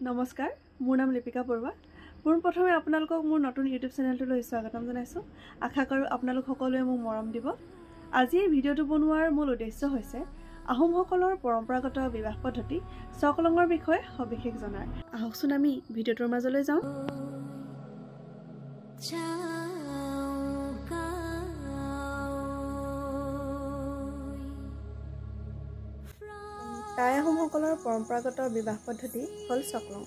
নমস্কাৰ, মোৰ নাম লিপিকা বৰুৱা। পোনপ্ৰথমে আপোনালোকক মোৰ নতুন ইউটিউব চেনেলটোলৈ স্বাগতম জনাইছোঁ। আশা কৰোঁ আপোনালোক সকলোৱে মোক মৰম দিব। আজি এই ভিডিঅ'টো বনোৱাৰ মূল উদ্দেশ্য হৈছে আহোমসকলৰ পৰম্পৰাগত বিবাহ পদ্ধতি চকলঙৰ বিষয়ে সবিশেষ জনাৰ। আহকচোন আমি ভিডিঅ'টোৰ মাজলৈ যাওঁ। টাই আহোমসকলৰ পৰম্পৰাগত বিবাহ পদ্ধতি হ'ল চকলং।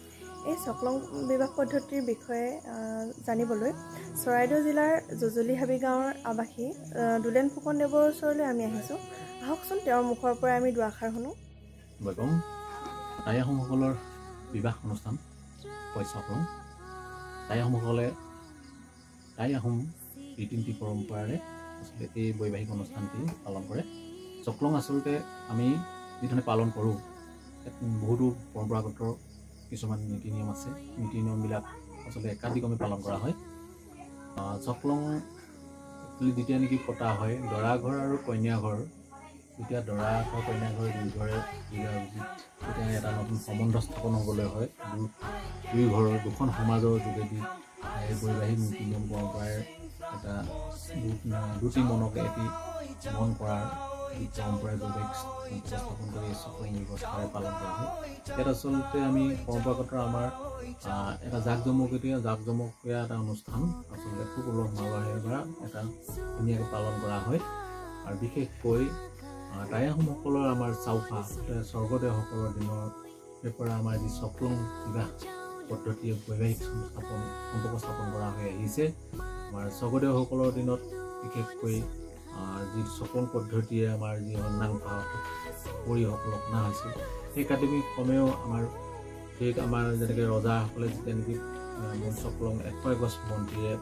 এই চকলং বিবাহ পদ্ধতিৰ বিষয়ে জানিবলৈ চৰাইদেউ জিলাৰ জুজুলি হাবি গাঁৱৰ আৱাসী দুলেন ফুকনদেৱৰ ওচৰলৈ আমি আহিছোঁ। আহকচোন তেওঁৰ মুখৰ পৰা আমি দুআষাৰ শুনো। টাই আহোমসকলৰ বিবাহ অনুষ্ঠান চকলং। টাই আহোমসকলে টাই আহোম ৰীতি নীতি পৰম্পৰাৰে আচলতে এই বৈবাহিক অনুষ্ঠানটি পালন কৰে। চকলং আচলতে আমি যিধৰণে পালন কৰোঁ, বহুতো পৰম্পৰাগত কিছুমান নীতি নিয়ম আছে। নীতি নিয়মবিলাক আচলতে একাধিক্ৰমে পালন কৰা হয়। চকলং যেতিয়া নেকি পতা হয়, দৰা ঘৰ আৰু কইনা ঘৰ, যেতিয়া দৰা ঘৰ কইনা ঘৰ দুয়োঘৰে যেতিয়া এটা নতুন সম্বন্ধ স্থাপন হ'বলৈ হয়, দুই ঘৰৰ দুখন সমাজৰ যোগেদি এই বৈবাহিক নীতি নিয়ম পৰম্পৰাৰ এটা দুটি মনকে এটি মন কৰাৰ পৰম্পৰাৰ বৈবাহিক স্থাপন কৰি চকলং ব্যৱস্থাৰে পালন কৰা হয়। ইয়াত আচলতে আমি পৰম্পৰাগত আমাৰ এটা জাকজমকীয়া এটা অনুষ্ঠান আচলতে খুব উলহ মালহেৰে বা এটা ধুনীয়াকৈ পালন কৰা হয়। আৰু বিশেষকৈ টাই আহোমসকলৰ আমাৰ চাউফা স্বৰ্গদেউসকলৰ দিনৰ পৰা আমাৰ যি চকলং বিবাহ পদ্ধতিয়ে বৈবাহিক সম্পৰ্ক স্থাপন কৰা হৈ আহিছে। আমাৰ স্বৰ্গদেউসকলৰ দিনত বিশেষকৈ যি চকলং পদ্ধতিয়ে আমাৰ যি অন্যাংফা পৰিসকলক অনা হৈছিল, সেই একাডেমিক কমেও আমাৰ যেনেকৈ ৰজাসকলে যেতিয়া নেকি চকলং 100 গছ বন্তিৰে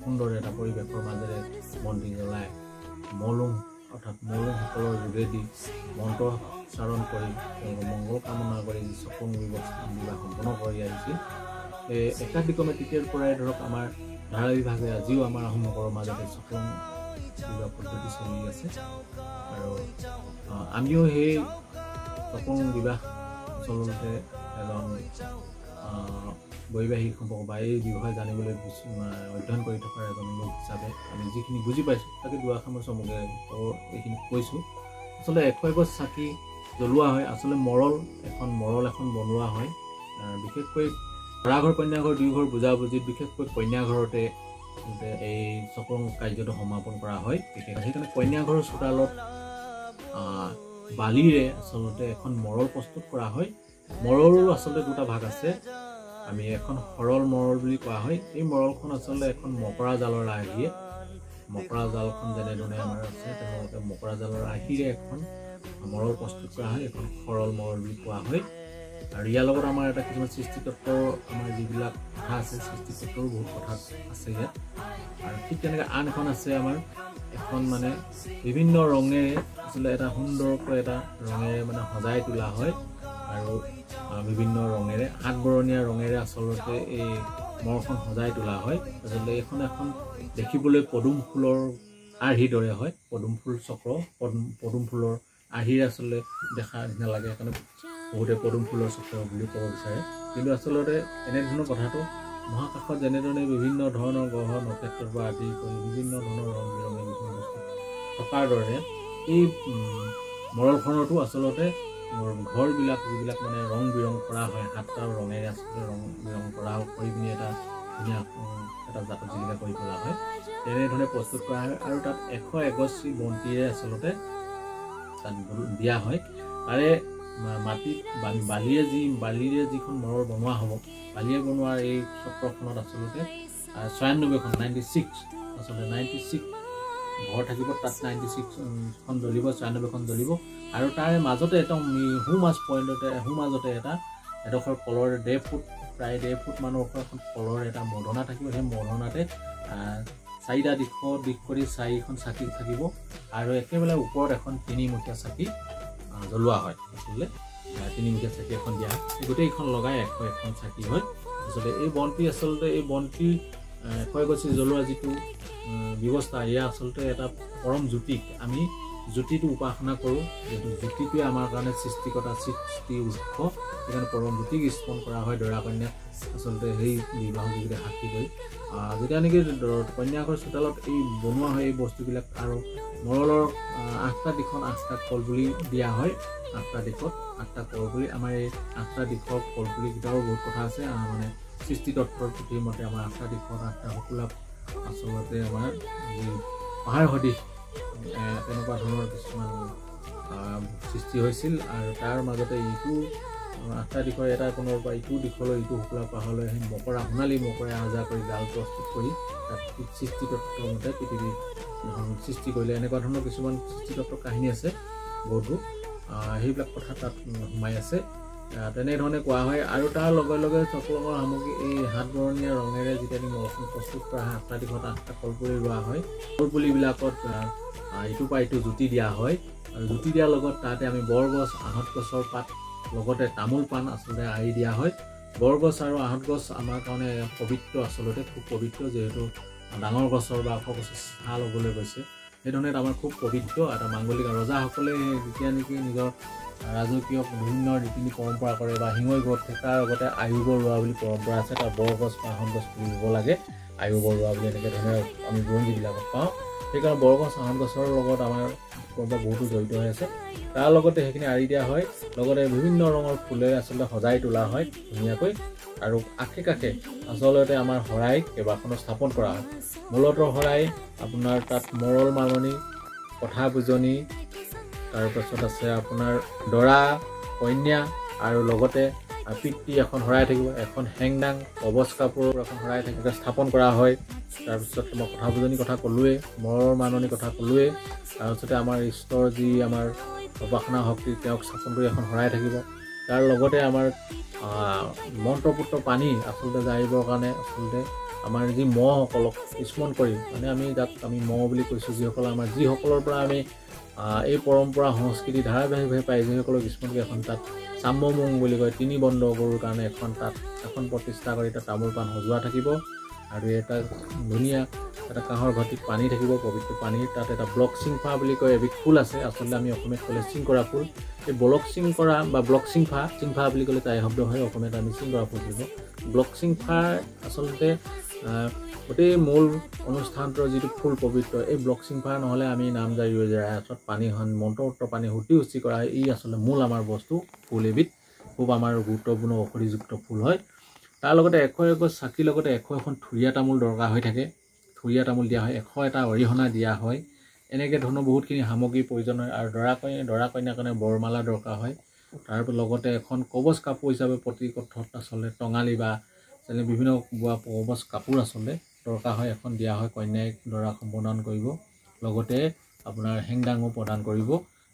সুন্দৰ এটা পৰিৱেশৰ মাজেৰে বন্তি জ্বলাই অৰ্থাৎ মৌলুংসকলৰ যোগেদি মন্ত্ৰ উচ্চাৰণ কৰি তেওঁলোকৰ মংগল কামনা কৰি যি চকলং বিবাহ সম্পন্ন কৰি আহিছিল, এই একাধিক্ৰমে তেতিয়াৰ পৰাই ধৰক আমাৰ ধাৰাবিভাগে আজিও আমাৰ আহোমসকলৰ মাজতে চকলং বিবাহ পদ্ধতি চলি আছে। আৰু আমিও সেই চকলং বিবাহ আচলতে এজন বৈবাহিক সম্পৰ্ক বা এই বিষয়ে জানিবলৈ অধ্যয়ন কৰি থকাৰ এজন লোক হিচাপে আমি যিখিনি বুজি পাইছোঁ তাকে দুআষাৰ মই চমুকে এইখিনি কৈছোঁ। আচলতে 100 গছ চাকি জ্বলোৱা হয়। আচলতে এখন মৰল এখন বনোৱা হয়। বিশেষকৈ দৰা ঘৰ কন্যা ঘৰ দুই ঘৰ বুজাবুজিত বিশেষকৈ কন্যা ঘৰতে এই চকলং কাৰ্যটো সমাপন কৰা হয়। সেইকাৰণে কন্যা ঘৰৰ চোতালত বালিৰে আচলতে এখন মৰল প্ৰস্তুত কৰা হয়। মৰলো আচলতে দুটা ভাগ আছে। আমি এখন সৰল মৰল বুলি কোৱা হয়। এই মৰলখন আচলতে এখন মকৰা জালৰ আৰ্হিৰে, মকৰা জালখন যেনেধৰণে আমাৰ আছে তেনেদৰে মকৰা জালৰ আৰ্হিৰে এখন মৰল প্ৰস্তুত কৰা হয়। এখন সৰল মৰল বুলি কোৱা হয়। আৰু ইয়াৰ লগত আমাৰ এটা কিছুমান সৃষ্টিতত্বৰ আমাৰ যিবিলাক কথা আছে, সৃষ্টিতত্বৰো বহুত কথা আছে ইয়াত। আৰু ঠিক তেনেকৈ আন এখন আছে আমাৰ এখন মানে বিভিন্ন ৰঙেৰে আচলতে এটা সুন্দৰকৈ এটা ৰঙেৰে মানে সজাই তোলা হয়। আৰু বিভিন্ন ৰঙেৰে 7 বৰণীয়া ৰঙেৰে আচলতে এই মৰখন সজাই তোলা হয়। আচলতে এখন দেখিবলৈ পদুম ফুলৰ আৰ্হিৰ দৰে হয়। পদুম ফুল চক্ৰ পদুম ফুলৰ আৰ্হিৰ আচলতে দেখা নিচিনা লাগে। সেইকাৰণে বহুতে পদুম ফুলৰ চক্ৰ বুলি ক'ব বিচাৰে। কিন্তু আচলতে এনেধৰণৰ কথাটো মহাকাশত যেনেধৰণে বিভিন্ন ধৰণৰ গ্ৰহ নক্ষত্ৰৰ পৰা আদি কৰি বিভিন্ন ধৰণৰ ৰং বিৰঙে বিভিন্ন বস্তু থকাৰ দৰে এই মৰলখনতো আচলতে ঘৰবিলাক যিবিলাক মানে ৰং বিৰং কৰা হয়, 7টা ৰঙেৰে আচলতে ৰং বিৰং কৰি পিনি এটা ধুনীয়া এটা জাকত জিলিকা কৰি তোলা হয়। তেনেধৰণে প্ৰস্তুত কৰা হয়। আৰু তাত 101 গছ বন্তিৰে আচলতে তাত দিয়া হয়। তাৰে মাটিত বালিৰে যিখন মৰল বনোৱা হ'ব, বালিৰে বনোৱাৰ এই চক্ৰখনত আচলতে 96 আচলতে 96 ঘৰ থাকিব। তাত 96খন জ্বলিব, 96খন জ্বলিব। আৰু তাৰে মাজতে এটা সোঁমাজতে এটা এডোখৰ কলৰ প্ৰায় 1.5 ফুট মানৰ এখন কলৰ এটা মধনা থাকিব। সেই মধনাতে 4টা দিশ কৰি 4খন চাকি থাকিব। আৰু একেবাৰে ওপৰত এখন 3মুখীয়া চাকি জ্বলোৱা হয়। আচলতে 3মুখীয়া চাকি এখন দিয়া হয়। গোটেইখন লগাই 101খন চাকি হয়। আচলতে এই বন্তি 100 গছি জ্বলোৱা যিটো ব্যৱস্থা, এয়া আচলতে এটা পৰম জ্যোতিক আমি জ্যোতিটো উপাসনা কৰোঁ যিহেতু জ্যোতিটোৱে আমাৰ কাৰণে সৃষ্টিকৰ্তা সৃষ্টি উৎস সেইকাৰণে পৰম জ্যোতিক স্মৰণ কৰা হয় দৰা কন্যাক আচলতে সেই বিবাহ যোগেদি সাক্ষী কৰি যেতিয়া নেকি কন্যাঘৰ চোতালত এই বনোৱা হয় এই বস্তুবিলাক আৰু মৰলৰ 8টা দিশত 8টা কলপুলি দিয়া হয় 8টা দিশত 8টা কলপুলি আমাৰ এই 8টা দিশৰ কলপুলিকেইটাৰো বহুত কথা আছে মানে সৃষ্টিতত্ত্বৰ পুথিৰ মতে আমাৰ 8টা দিশত 8টা শুকুলা আচলতে আমাৰ পাহাৰ সদৃশ তেনেকুৱা ধৰণৰ কিছুমান সৃষ্টি হৈছিল আৰু তাৰ মাজতে ইটো 8টা দিশৰ এটা কোণৰ পৰা ইটো দিশলৈ ইটো শুকুলা পাহাৰলৈ সেই মকৰা সোণালী মকৰাই আজা কৰি জাল প্ৰস্তুত কৰি তাত সৃষ্টিতত্ত্বৰ মতে পৃথিৱী সৃষ্টি কৰিলে এনেকুৱা ধৰণৰ কিছুমান সৃষ্টিতত্ত্বৰ কাহিনী আছে বহুতো সেইবিলাক কথা তাত সোমাই আছে তেনেধৰণে কোৱা হয় আৰু তাৰ লগে লগে চকলঙৰ সামগ্ৰী এই হাত বৰণীয়া ৰঙেৰে যেতিয়া মৌচুম প্ৰস্তুত কৰা হয় 8টা দিশত 8টা কলপুলি ৰোৱা হয় কলপুলিবিলাকত ইটো পৰা ইটো জুতি দিয়া হয় আৰু জুতি দিয়াৰ লগত তাতে আমি বৰগছ আহঁত গছৰ পাত লগতে তামোল পাণ আচলতে আঁৰি দিয়া হয় বৰগছ আৰু আহঁত গছ আমাৰ কাৰণে পবিত্ৰ আচলতে খুব পবিত্ৰ যিহেতু ডাঙৰ গছৰ বা ওখ গছৰ ছাঁ ল'বলৈ গৈছে সেইধৰণে আমাৰ খুব পবিত্ৰ এটা মাংগলিক ৰজাসকলে যেতিয়া নেকি নিজৰ ৰাজকীয় বিভিন্ন ৰীতি নীতি পৰম্পৰা কৰে বা শিঙৈ গছ থকাৰ আগতে আয়ুবৰ ৰোৱা বুলি পৰম্পৰা আছে তাৰ বৰগছ বা আহঁত গছ পুলি ৰুব লাগে আয়ুবৰ ৰোৱা বুলি এনেকৈ ধৰণে আমি বুৰঞ্জীবিলাকত পাওঁ সেইকাৰণে বৰগছ আহঁত গছৰ লগত আমাৰ পৰম্পৰা বহুতো জড়িত হৈ আছে তাৰ লগতে সেইখিনি আঁৰি দিয়া হয় লগতে বিভিন্ন ৰঙৰ ফুলেৰে আচলতে সজাই তোলা হয় ধুনীয়াকৈ আৰু আশে কাষে আচলতে আমাৰ শৰাই কেইবাখনো স্থাপন কৰা হয় মূলতৰ শৰাই আপোনাৰ তাত মৰল মালনি কথা বুজনি তাৰপাছত আছে আপোনাৰ দৰা কন্যা আৰু লগতে পিতৃ এখন শৰাই থাকিব এখন হেংদাং কবচ কাপোৰ এখন শৰাই থাকিব স্থাপন কৰা হয় তাৰপিছত মই কথা বুজনি কথা ক'লোৱেই মৰৰ মাননি কথা ক'লোৱেই তাৰপিছতে আমাৰ ঈশ্বৰৰ যি আমাৰ উপাসনা শক্তি তেওঁক স্থাপন কৰি এখন শৰাই থাকিব তাৰ লগতে আমাৰ মন্ত্ৰপুত্ৰ পানী আচলতে জাৰিবৰ কাৰণে আচলতে আমাৰ যি মহসকলক স্মৰণ কৰি মানে আমি যাক আমি মহ বুলি কৈছোঁ যিসকল আমাৰ যিসকলৰ পৰা আমি এই পৰম্পৰা সংস্কৃতি ধাৰাবাহিকভাৱে পাই যিসকলক স্মৰণ কৰি এখন তাত চাম্মমুং বুলি কয় 3 বন্ধ গৰুৰ কাৰণে এখন তাত এখন প্ৰতিষ্ঠা কৰি তাত তামোল পাণ সজোৱা থাকিব আৰু এটা ধুনীয়া এটা কাঁহৰ ঘটিত পানী থাকিব পবিত্ৰ পানীৰ তাত এটা ব্লক চিংফা বুলি কয় এবিধ ফুল আছে আচলতে আমি অসমীয়াত ক'লে চিংকৰা ফুল এই ব্লক চিংকৰা বা ব্লক চিংফা বুলি ক'লে তাই শব্দ হয় অসমীয়াত আমি চিংকৰা ফুল দিব ব্লক চিংফাৰ আচলতে গোটেই মূল অনুষ্ঠানটোৰ যিটো ফুল পবিত্ৰ এই ব্লক চিংফা নহ'লে আমি নামজাৰি হৈ যায় আচলত পানী মন্ত্ৰপুত্ৰ পানী হুটি কৰা হয় এই আচলতে মূল আমাৰ বস্তু ফুল এবিধ খুব আমাৰ গুৰুত্বপূৰ্ণ ঔষধিযুক্ত ফুল হয় তাৰ লগতে 100 গছ চাকিৰ লগতে 100 এখন থুৰীয়া তামোল দৰকাৰ হৈ থাকে থুৰীয়া তামোল দিয়া হয় 100 এটা অৰিহণা দিয়া হয় এনেকৈ ধৰণৰ বহুতখিনি সামগ্ৰী প্ৰয়োজন হয় আৰু দৰা কন্যাৰ কাৰণে বৰমালা দৰকাৰ হয় তাৰ লগতে এখন কবচ কাপোৰ হিচাপে প্ৰতি কথত আচলতে টঙালি বা যেনে বিভিন্ন বোৱা কবচ কাপোৰ আচলতে দৰকাৰ হয় এখন দিয়া হয় কন্যাই দৰা সম্বোধন কৰিব লগতে আপোনাৰ হেংদাঙো প্ৰদান কৰিব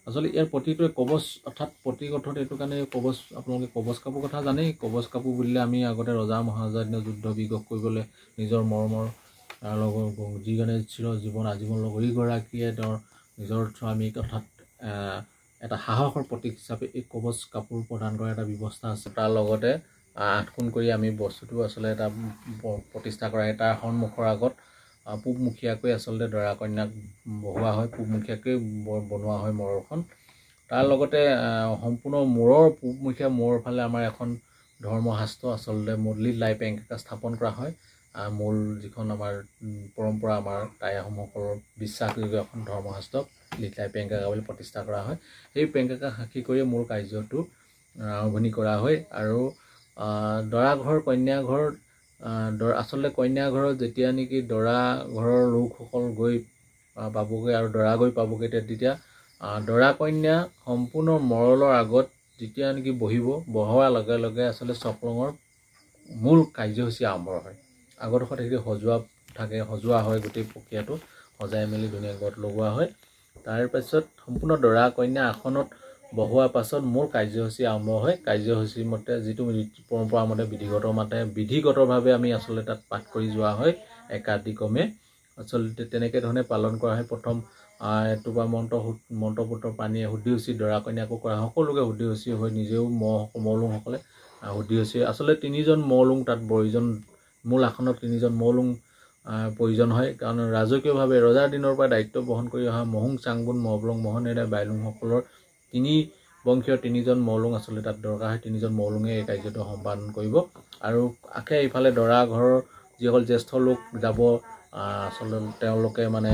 আচলতে ইয়াৰ প্ৰতিটোৱে কবচ অৰ্থাৎ প্ৰতি কথত এইটো কাৰণে কবচ আপোনালোকে কবচ কাপোৰ কথা জানেই কবচ কাপোৰ বুলিলে আমি আগতে ৰজা মহাৰজাৰ দিনত যুদ্ধ বিগ্ৰহ কৰিবলৈ নিজৰ মৰমৰ লগৰ যিজনে চিৰ জীৱন আজীৱন লগৰীগৰাকীয়ে তেওঁৰ নিজৰ স্বামীক অৰ্থাৎ এটা সাহসৰ প্ৰতীক হিচাপে এই কবচ কাপোৰ প্ৰদান কৰা এটা ব্যৱস্থা আছে তাৰ লগতে 8 কোণ কৰি আমি বস্তুটো আচলতে এটা প্ৰতিষ্ঠা কৰা হয় তাৰ সন্মুখৰ আগত পূবমুখীয়াকৈ আচলতে দৰা কন্যাক বহোৱা হয় পূবমুখীয়াকৈ বনোৱা হয় মৰৰখন তাৰ লগতে সম্পূৰ্ণ মূৰৰ পূবমুখীয়া মূৰৰ ফালে আমাৰ এখন ধৰ্মশাস্ত্ৰ আচলতে মুৰলী লাই পেংকাকা স্থাপন কৰা হয় মূল যিখন আমাৰ পৰম্পৰা আমাৰ টাই আহোমসকলৰ বিশ্বাসযোগ্য এখন ধৰ্মশাস্ত্ৰ লিলাই পেংকাকা বুলি প্ৰতিষ্ঠা কৰা হয় সেই পেংকাকা সাক্ষী কৰি মূল কাৰ্যটো আৰম্ভণি কৰা হয় আৰু দৰা ঘৰ কন্যা ঘৰ আচলতে কন্যা ঘৰত যেতিয়া নেকি দৰা ঘৰৰ লোকসকল গৈ পাবগৈ আৰু দৰা গৈ পাবগৈ তেতিয়া দৰা কন্যা সম্পূৰ্ণ মৰলৰ আগত যেতিয়া নেকি বহোৱাৰ লগে লগে আচলতে চকলঙৰ মূল কাৰ্যসূচী আৰম্ভ হয় আগৰডোখৰত সেইখিনি সজোৱা হয় গোটেই প্ৰক্ৰিয়াটো সজাই মেলি ধুনীয়া গত লগোৱা হয় তাৰপাছত সম্পূৰ্ণ দৰা কন্যা আসনত বহোৱাৰ পাছত মূল কাৰ্যসূচী আৰম্ভ হয় কাৰ্যসূচী মতে যিটো পৰম্পৰা মতে বিধিগতভাৱে আমি আচলতে তাত পাঠ কৰি যোৱা হয় একাদিক্ৰমে আচলতে তেনেকৈ ধৰণে পালন কৰা হয় প্ৰথম এটোপা মন্ত্ৰপুত্ৰ পানীয়ে শুদ্ধি দৰা কন্যাকো কৰা সকলোকে শুদ্ধি হৈ নিজেও মৌলুংসকলে শুদ্ধি আচলতে 3জন মৌলুং তাত প্ৰয়োজন মূল আসনত 3জন মৌলুং প্ৰয়োজন হয় কাৰণ ৰাজকীয়ভাৱে ৰজাৰ দিনৰ পৰা দায়িত্ব বহন কৰি অহা মহুং চাংবুন মহবলং মহনেৰে বাইলুংসকলৰ 3 বংশীয় 3জন মৌলুং আচলতে তাত দৰকাৰ হয় 3জন মৌলুঙে এই কাৰ্যটো সম্পাদন কৰিব আৰু আখে ইফালে দৰা ঘৰৰ যিসকল জ্যেষ্ঠ লোক যাব আচলতে তেওঁলোকে মানে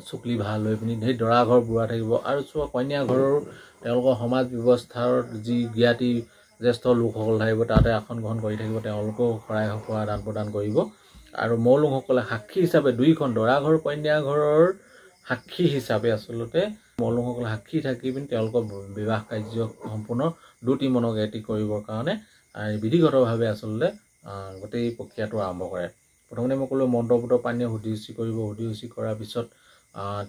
চুকলি ভাল হৈ পিনি সেই দৰা ঘৰ বুঢ়া থাকিব আৰু কন্যা ঘৰৰ তেওঁলোকৰ সমাজ ব্যৱস্থাৰ যি জ্ঞাতি জ্যেষ্ঠ লোকসকল থাকিব তাতে আসন গ্ৰহণ কৰি থাকিব তেওঁলোকেও শৰাই সঁফুৰা দান প্ৰদান কৰিব আৰু মৌলুংসকলে সাক্ষী হিচাপে দুইখন দৰা ঘৰ কন্যা ঘৰৰ সাক্ষী হিচাপে আচলতে মৌলুংসকলে সাক্ষী থাকি পিনি তেওঁলোকৰ বিবাহ কাৰ্য সম্পূৰ্ণ দুটি মনক এটি কৰিবৰ কাৰণে বিধিগতভাৱে আচলতে গোটেই প্ৰক্ৰিয়াটো আৰম্ভ কৰে প্ৰথমতে মই ক'লো মন্ত্ৰপুত পানীয়ে শুদ্ধি কৰিব শুদ্ধি কৰাৰ পিছত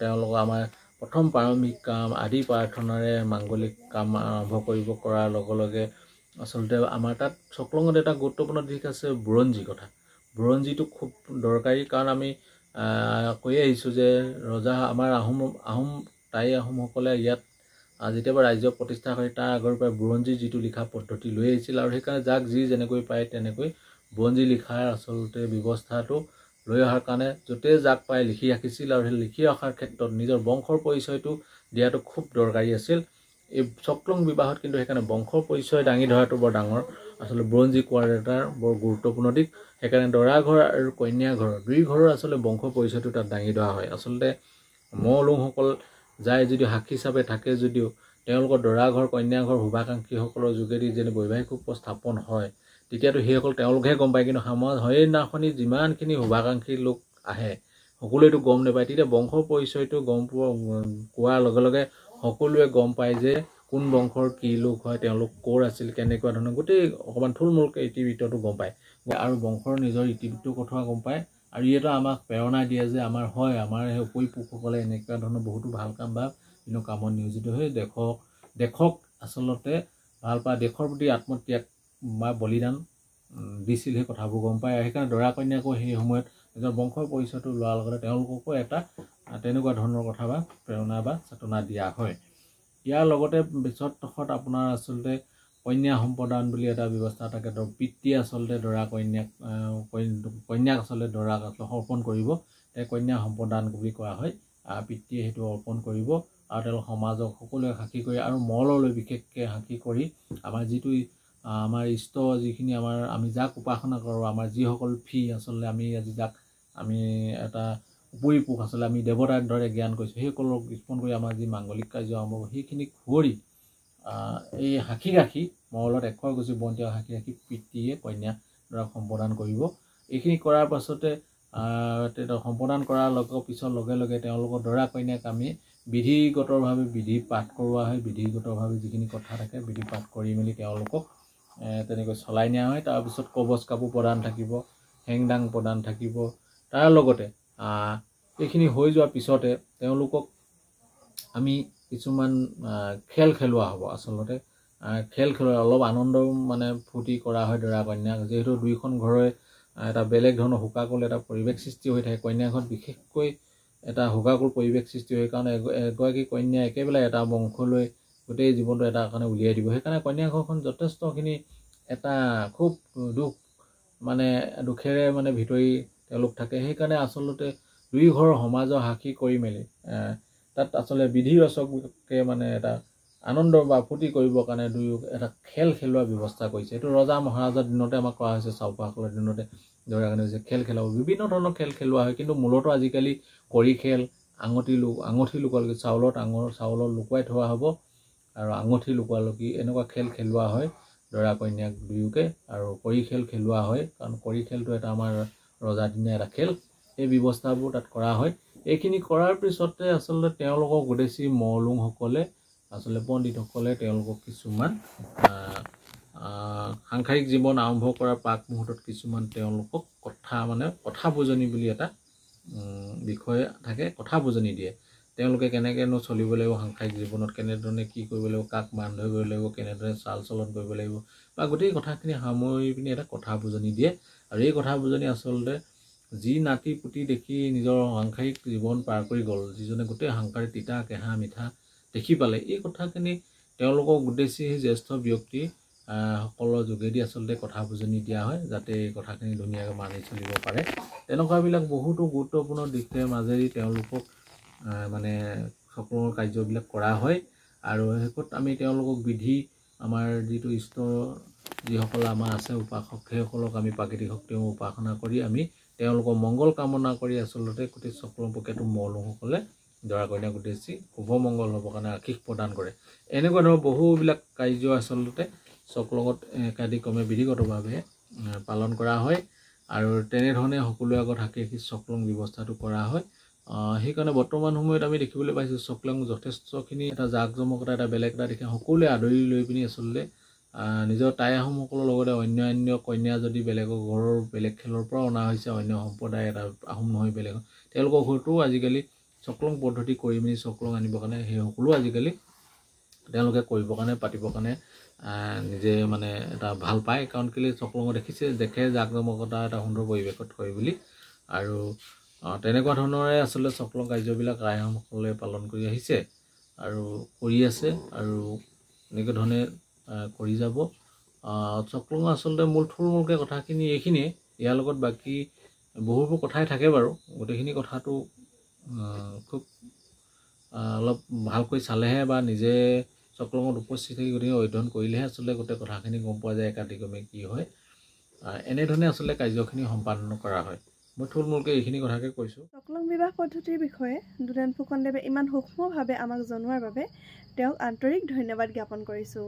তেওঁলোকৰ আমাৰ প্ৰথম প্ৰাৰম্ভিক কাম আদি প্ৰাৰ্থনাৰে মাংগলিক কাম আৰম্ভ কৰিব কৰাৰ লগে লগে আচলতে আমাৰ তাত চকলঙত এটা গুৰুত্বপূৰ্ণ দিশ আছে বুৰঞ্জী কথা বুৰঞ্জীটো খুব দৰকাৰী কাৰণ আমি কৈ আহিছোঁ যে ৰজা আমাৰ আহোম টাই আহোমসকলে ইয়াত যেতিয়াবা ৰাজ্য প্ৰতিষ্ঠা কৰি তাৰ আগৰ পৰা বুৰঞ্জী যিটো লিখা পদ্ধতি লৈ আহিছিল আৰু সেইকাৰণে যাক যি যেনেকৈ পায় তেনেকৈ বুৰঞ্জী লিখাৰ আচলতে ব্যৱস্থাটো লৈ অহাৰ কাৰণে য'তে যাক পায় লিখি ৰাখিছিল আৰু সেই লিখি ৰখাৰ ক্ষেত্ৰত নিজৰ বংশৰ পৰিচয়টো দিয়াটো খুব দৰকাৰী আছিল এই চকলং বিবাহত কিন্তু সেইকাৰণে বংশৰ পৰিচয় দাঙি ধৰাটো বৰ ডাঙৰ আচলতে বুৰঞ্জী কোৱাৰ এটা বৰ গুৰুত্বপূৰ্ণ দিশ সেইকাৰণে দৰা ঘৰ আৰু কন্যা ঘৰ দুই ঘৰৰ আচলতে বংশ পৰিচয়টো তাত দাঙি ধৰা হয় আচলতে মৌলুংসকল যায় যদিও সাক্ষী হিচাপে থাকে যদিও তেওঁলোকৰ দৰা ঘৰ কন্যা ঘৰ শুভাকাংক্ষীসকলৰ যোগেদি যেনে বৈবাহিক উপস্থাপন হয় তেতিয়াতো সেইসকল তেওঁলোকেহে গম পায় কিন্তু সমাজ হয়নাখনি যিমানখিনি শুভাকাংক্ষী লোক আহে সকলোৱেতো গম নাপায় তেতিয়া বংশৰ পৰিচয়টো গম কোৱাৰ লগে লগে সকলোৱে গম পায় যে কোন বংশৰ কি লোক হয় তেওঁলোক ক'ৰ আছিল কেনেকুৱা ধৰণৰ গোটেই অকণমান থুলমূলকৈ ইতিবৃত্তটো গম পায় আৰু বংশৰ নিজৰ ইতিবৃত্তৰ কথা গম পায় আৰু এইটো আমাক প্ৰেৰণা দিয়ে যে আমাৰ সেই উপৰিপুৰুষসকলে এনেকুৱা ধৰণৰ বহুতো ভাল কাম বা বিভিন্ন কামত নিয়োজিত হৈ দেশক আচলতে ভাল পায় দেশৰ প্ৰতি আত্মত্যাগ বা বলিদান দিছিল সেই কথাবোৰ গম পায় আৰু সেইকাৰণে দৰা কন্যাকো সেই সময়ত নিজৰ বংশৰ পৰিচয়টো লোৱাৰ লগতে তেওঁলোককো এটা তেনেকুৱা ধৰণৰ কথা বা প্ৰেৰণা বা চেতনা দিয়া হয় ইয়াৰ লগতে পিছত আপোনাৰ আচলতে কন্যা সম্প্ৰদান বুলি এটা ব্যৱস্থা থাকে পিতৃয়ে আচলতে দৰা কন্যাক আচলতে দৰাক অৰ্পণ কৰিব কন্যা সম্প্ৰদান বুলি কোৱা হয় পিতৃয়ে সেইটো অৰ্পণ কৰিব আৰু তেওঁলোক সমাজক সকলোৱে সাক্ষী কৰি আৰু মললৈ বিশেষকৈ সাক্ষী কৰি আমাৰ যিটো আমাৰ ইষ্ট যিখিনি আমি যাক উপাসনা কৰোঁ আমাৰ যিসকল আচলতে আমি আজি যাক আমি এটা উপৰিপুৰুষ আচলতে আমি দেৱতাৰ দৰে জ্ঞান কৰিছোঁ সেইসকলক স্মৰণ কৰি আমাৰ যি মাংগলিক কাৰ্য আৰম্ভ হ'ব সেইখিনি কৰি এই সাক্ষী ৰাখি মহলত এশৰ গুচি বন্তি সাক্ষী ৰাখি পিতৃয়ে কন্যা দৰাক সম্প্ৰদান কৰিব এইখিনি কৰাৰ পাছতে সম্প্ৰদান কৰাৰ পিছৰ লগে লগে তেওঁলোকৰ দৰা কন্যাক আমি বিধিগতভাৱে বিধি পাঠ কৰোৱা হয় বিধিগতভাৱে যিখিনি কথা থাকে বিধি পাঠ কৰি মেলি তেওঁলোকক তেনেকৈ চলাই নিয়া হয় তাৰপিছত কবচ কাপোৰ প্ৰদান থাকিব হেংদাং প্ৰদান থাকিব তাৰ লগতে এইখিনি হৈ যোৱাৰ পিছতে তেওঁলোকক আমি কিছুমান খেল খেলোৱা হ'ব আচলতে খেল খেলোৱা অলপ আনন্দ মানে ফূৰ্তি কৰা হয় দৰা কন্যাক যিহেতু দুইখন ঘৰে এটা বেলেগ ধৰণৰ শোকাকুল এটা পৰিৱেশ সৃষ্টি হৈ থাকে কন্যা ঘৰত বিশেষকৈ এটা শোকাকুল পৰিৱেশ সৃষ্টি হয় কাৰণ এগৰাকী কন্যা একেবাৰে এটা বংশলৈ গোটেই জীৱনটো এটা কাৰণে উলিয়াই দিব সেইকাৰণে কন্যা ঘৰখন যথেষ্টখিনি এটা খুব দুখেৰে ভিতৰি তেওঁলোক থাকে সেইকাৰণে আচলতে দুই ঘৰৰ সমাজৰ সাক্ষী কৰি মেলি তাত আচলতে বিধি ৰচকে এটা আনন্দ বা ফূৰ্তি কৰিবৰ কাৰণে এটা খেল খেলোৱাৰ ব্যৱস্থা কৰিছে এইটো ৰজা মহাৰাজাৰ দিনতে আমাক কোৱা হৈছে চাওপাসকলৰ দিনতে দৰা কাৰণে হৈছে খেল খেলাব বিভিন্ন ধৰণৰ খেল খেলোৱা হয় কিন্তু মূলতঃ আজিকালি কড়ি খেল আঙুঠি লুকুৱালৈকে চাউলত লুকুৱাই থোৱা হ'ব আৰু আঙুঠি লুকুৱালৈকে এনেকুৱা খেল খেলোৱা হয় দৰা কন্যাক দুয়োকে আৰু কড়ি খেল খেলোৱা হয় কাৰণ কড়ি খেলটো এটা আমাৰ ৰজাদিনীয়া এটা খেল এই ব্যৱস্থাবোৰ তাত কৰা হয় এইখিনি কৰাৰ পিছতে আচলতে তেওঁলোকক উদ্দেশ্যি মৌলুংসকলে আচলতে পণ্ডিতসকলে তেওঁলোকক কিছুমান সাংসাৰিক জীৱন আৰম্ভ কৰাৰ পাক মুহূৰ্তত কিছুমান তেওঁলোকক কথা বুজনি বুলি এটা বিষয় থাকে কথা বুজনি দিয়ে তেওঁলোকে কেনেকৈনো চলিব লাগিব সাংসাৰিক জীৱনত কেনেধৰণে কি কৰিব লাগিব কাক মান ধৰিব লাগিব কেনেদৰে চাল চলন কৰিব লাগিব বা গোটেই কথাখিনি সামৰি পিনি এটা কথা বুজনি দিয়ে আৰু এই কথা বুজনি আচলতে যি নাতি পুতি দেখি নিজৰ সাংসাৰিক জীৱন পাৰ কৰি গ'ল যিজনে গোটেই সাংসাৰিক তিতা কেঁহা মিঠা দেখি পালে এই কথাখিনি তেওঁলোকক উদ্দেশ্যি জ্যেষ্ঠ ব্যক্তি সকলৰ যোগেদি আচলতে কথা বুজনি দিয়া হয় যাতে এই কথাখিনি ধুনীয়াকৈ মানি চলিব পাৰে তেনেকুৱাবিলাক বহুতো গুৰুত্বপূৰ্ণ দিশৰ মাজেদি তেওঁলোকক মানে সকলৰ কাৰ্যবিলাক কৰা হয় আৰু শেষত আমি তেওঁলোকক বিধি আমাৰ যিটো ইষ্ট যিসকল আমাৰ আছে উপাসক সেইসকলক আমি প্ৰাকৃতিক শক্তিক উপাসনা কৰি আমি তেওঁলোকৰ মংগল কামনা কৰি আচলতে গোটেই চক্ৰৰ প্ৰক্ৰিয়াটো মৌলসকলে দৰা কইনাক উদ্দেশ্যি শুভ মংগল হ'বৰ কাৰণে আশীষ প্ৰদান কৰে এনেকুৱা ধৰণৰ বহুবিলাক কাৰ্য আচলতে চক্ৰত একাধিক্ৰমে বিধিগতভাৱে পালন কৰা হয় আৰু তেনেধৰণে সকলোৰে আগত সাক্ষী চক্ৰং ব্যৱস্থাটো কৰা হয় সেইকাৰণে বৰ্তমান সময়ত আমি দেখিবলৈ পাইছোঁ চক্ৰং যথেষ্টখিনি এটা জাকজমকতা এটা বেলেগ এটা দিশে সকলোৱে আদৰি লৈ পিনি আচলতে নিজৰ টাই আহোমসকলৰ লগতে অন্যান্য কন্যা যদি বেলেগৰ ঘৰৰ বেলেগ খেলৰ পৰা অনা হৈছে অন্য সম্প্ৰদায় এটা আহোম নহয় বেলেগ তেওঁলোকৰ ঘৰতো আজিকালি চক্ৰং পদ্ধতি কৰি মেলি চক্ৰং আনিবৰ কাৰণে সেই সকলো আজিকালি তেওঁলোকে কৰিবৰ কাৰণে পাতিবৰ কাৰণে নিজে মানে এটা ভাল পায় কাৰণ কেলৈ চক্ৰঙত দেখে জাকজমকতা এটা সুন্দৰ পৰিৱেশত হয় বুলি আৰু তেনেকুৱা ধৰণৰে আচলতে চক্ৰং কাৰ্যবিলাক আহোমসকলে পালন কৰি আহিছে আৰু কৰি আছে আৰু এনেকুৱা ধৰণে কৰি যাব চক্ৰং আচলতে মূল থুলমূলকৈ কথাখিনি এইখিনিয়ে ইয়াৰ লগত বাকী বহুবোৰ কথাই থাকে বাৰু গোটেইখিনি কথাটো খুব অলপ ভালকৈ চালেহে বা নিজে চক্ৰঙত উপস্থিত থাকি গতিকে অধ্যয়ন কৰিলেহে আচলতে গোটেই কথাখিনি গম পোৱা যায় একাধিক্ৰমে কি হয় এনেধৰণে আচলতে কাৰ্যখিনি সম্পাদন কৰা হয় মই থুলমূলকৈ এইখিনি কথাকে কৈছোঁ চক্ৰং বিবাহ পদ্ধতিৰ বিষয়ে দুদেন ফুকনদেৱে ইমান সূক্ষ্মভাৱে আমাক জনোৱাৰ বাবে তেওঁক আন্তৰিক ধন্যবাদ জ্ঞাপন কৰিছোঁ